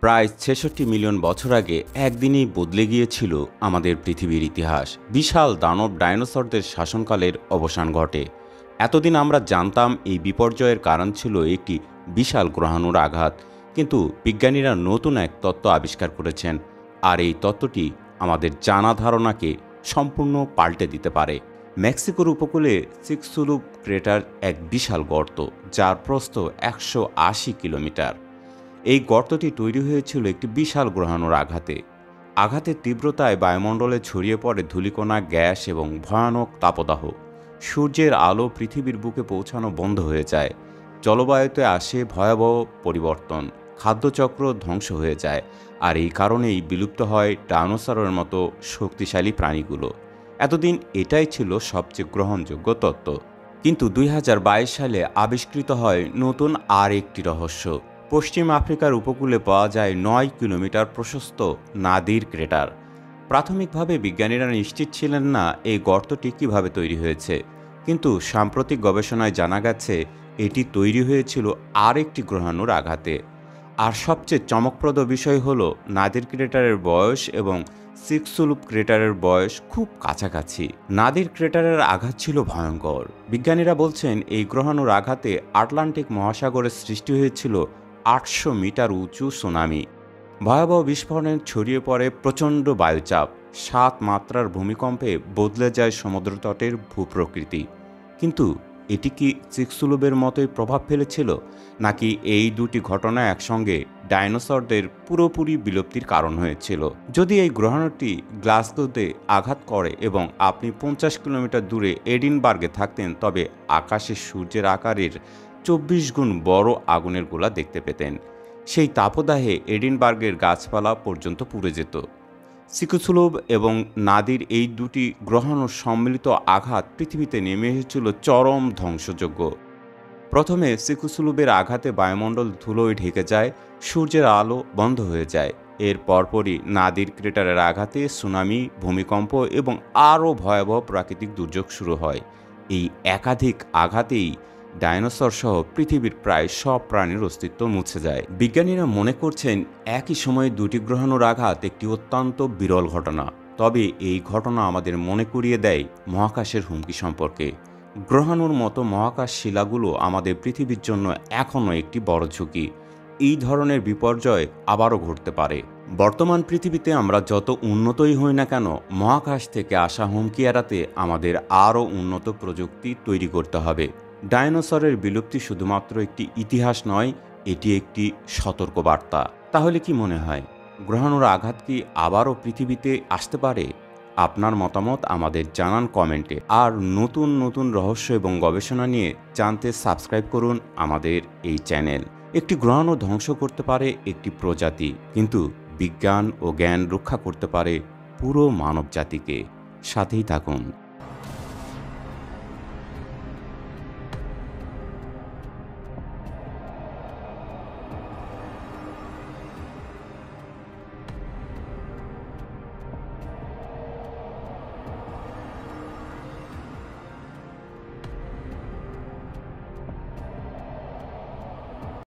প্রায় ৬৬ মিলিয়ন বছর আগে একদিনেই বদলে গিয়েছিল আমাদের পৃথিবীর ইতিহাস। বিশাল দানব ডাইনোসরদের শাসনকালের অবসান ঘটে। এতদিন আমরা জানতাম এই বিপর্যয়ের কারণ ছিল একটি বিশাল গ্রহাণুর আঘাত, কিন্তু বিজ্ঞানীরা নতুন এক তত্ত্ব আবিষ্কার করেছেন, আর এই তত্ত্বটি আমাদের জানা ধারণাকে সম্পূর্ণ পাল্টে দিতে পারে। মেক্সিকোর উপকূলে চিকসুলুপ ক্রেটার এক বিশাল গর্ত, যার প্রস্থ ১৮০ কিলোমিটার। এই গর্তটি তৈরি হয়েছিল একটি বিশাল গ্রহাণুর আঘাতের তীব্রতায় বায়ুমণ্ডলে ছড়িয়ে পড়ে ধূলিকণা, গ্যাস এবং ভয়ানক তাপদাহ। সূর্যের আলো পৃথিবীর বুকে পৌঁছানো বন্ধ হয়ে যায়। জলবায়ুতে আসে ভয়াবহ পরিবর্তন, খাদ্যচক্র ধ্বংস হয়ে যায়, আর এই কারণেই বিলুপ্ত হয় ডাইনোসরের মতো শক্তিশালী প্রাণীগুলো। এতদিন এটাই ছিল সবচেয়ে গ্রহণযোগ্য তত্ত্ব, কিন্তু ২০২২ সালে আবিষ্কৃত হয় নতুন আর একটি রহস্য। পশ্চিম আফ্রিকার উপকূলে পাওয়া যায় ৯ কিলোমিটার প্রশস্ত নাদির ক্রেটার। প্রাথমিকভাবে বিজ্ঞানীরা নিশ্চিত ছিলেন না এই গর্তটি কীভাবে তৈরি হয়েছে, কিন্তু সাম্প্রতিক গবেষণায় জানা গেছে এটি তৈরি হয়েছিল আর একটি গ্রহাণুর আঘাতে। আর সবচেয়ে চমকপ্রদ বিষয় হল, নাদির ক্রেটারের বয়স এবং চিকসুলুপ ক্রেটারের বয়স খুব কাছাকাছি। নাদির ক্রেটারের আঘাত ছিল ভয়ঙ্কর। বিজ্ঞানীরা বলছেন এই গ্রহাণুর আঘাতে আটলান্টিক মহাসাগরের সৃষ্টি হয়েছিল ৮০০ মিটার উঁচু সুনামি। ভয়াবহ বিস্ফোরণে ছড়িয়ে পড়ে প্রচণ্ড বায়ুচাপ, ৭ মাত্রার ভূমিকম্পে বদলে যায় সমুদ্রতটের ভূপ্রকৃতি। কিন্তু এটি কি চিকসুলুপের মতোই প্রভাব ফেলেছিল, নাকি এই দুটি ঘটনা একসঙ্গে ডাইনোসরদের পুরোপুরি বিলুপ্তির কারণ হয়েছিল? যদি এই গ্রহাণুটি গ্লাসগোতে আঘাত করে এবং আপনি ৫০ কিলোমিটার দূরে এডিনবার্গে থাকতেন, তবে আকাশে সূর্যের আকারের ২৪ গুণ বড় আগুনের গোলা দেখতে পেতেন। সেই তাপদাহে এডিনবার্গের গাছপালা পর্যন্ত পুড়ে যেত। চিকসুলুপ এবং নাদির এই দুটি গ্রহাণুর সম্মিলিত আঘাত পৃথিবীতে নেমে এসেছিল চরম ধ্বংসযজ্ঞ। প্রথমে চিকসুলুপের আঘাতে বায়ুমণ্ডল ধুলোয় ঢেকে যায়, সূর্যের আলো বন্ধ হয়ে যায়। এর পরপরই নাদির ক্রেটারের আঘাতে সুনামি, ভূমিকম্প এবং আরও ভয়াবহ প্রাকৃতিক দুর্যোগ শুরু হয়। এই একাধিক আঘাতেই ডাইনোসর সহ পৃথিবীর প্রায় সব প্রাণীর অস্তিত্ব মুছে যায়। বিজ্ঞানীরা মনে করছেন একই সময়ে দুটি গ্রহাণুর আঘাত একটি অত্যন্ত বিরল ঘটনা। তবে এই ঘটনা আমাদের মনে করিয়ে দেয় মহাকাশের হুমকি সম্পর্কে। গ্রহাণুর মতো মহাকাশ শিলাগুলো আমাদের পৃথিবীর জন্য এখনও একটি বড় ঝুঁকি। এই ধরনের বিপর্যয় আবারও ঘটতে পারে। বর্তমান পৃথিবীতে আমরা যত উন্নতই হই না কেন, মহাকাশ থেকে আসা হুমকি এড়াতে আমাদের আরও উন্নত প্রযুক্তি তৈরি করতে হবে। ডাইনোসরের বিলুপ্তি শুধুমাত্র একটি ইতিহাস নয়, এটি একটি সতর্কবার্তা। তাহলে কি মনে হয়, গ্রহাণুর আঘাত কি আবারও পৃথিবীতে আসতে পারে? আপনার মতামত আমাদের জানান কমেন্টে। আর নতুন নতুন রহস্য এবং গবেষণা নিয়ে জানতে সাবস্ক্রাইব করুন আমাদের এই চ্যানেল। একটি গ্রহাণু ধ্বংস করতে পারে একটি প্রজাতি, কিন্তু বিজ্ঞান ও জ্ঞান রক্ষা করতে পারে পুরো মানব জাতিকে। সাথেই থাকুন।